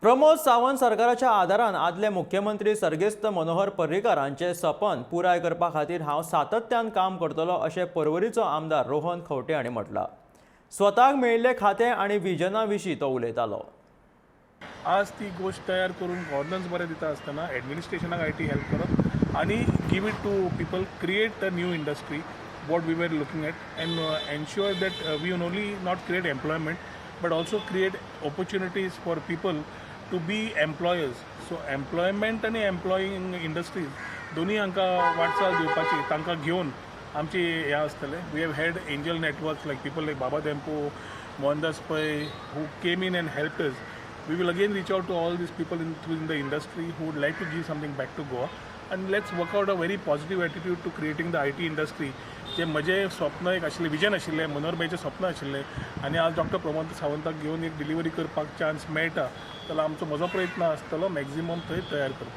प्रमोद सावंत सरकाराच्या आदारान आदले मुख्यमंत्री सर्गेस्त मनोहर पर्रीकारांचे सपन पुराय करपा खातीर हांव सातत्यान काम करतलो अशें पर्वरीचो आमदार रोहन खंवटे हांणी म्हटलां। स्वताक मेळिल्ले खातें आनी विजना विशीं तो उलयतालो। आज ती गोष्ट तयार करून गव्हर्नन्स बरें दिता आसतना एडमिनिस्ट्रेशनाक आयटी हेल्प करप आनी give it to people, create a new industry what we were looking at and ensure that we only not create employment but also create opportunities for people to be employers. So employment and employing industries दोन्ही हांकां वाटचाल दिवपाची तांकां घेवन आमची हे आसतले। We have had angel networks like people like Baba Dempo, Mohandas Pai who came in and helped us. We will again reach out to all these people in the industry who would like to give something back to Goa and let's work out a very positive attitude to creating the IT industry. जे म्हजे स्वप्न एक आशिल्लें, vision आशिल्लें, मनोहर भाईचें स्वप्न आशिल्लें आनी आज डॉक्टर प्रमोद सावंताक घेवन एक डिलिव्हरी करपाक चान्स मेळटा जाल्यार आमचो म्हजो प्रयत्न आसतलो मॅक्झिमम थंय तयार करपाक।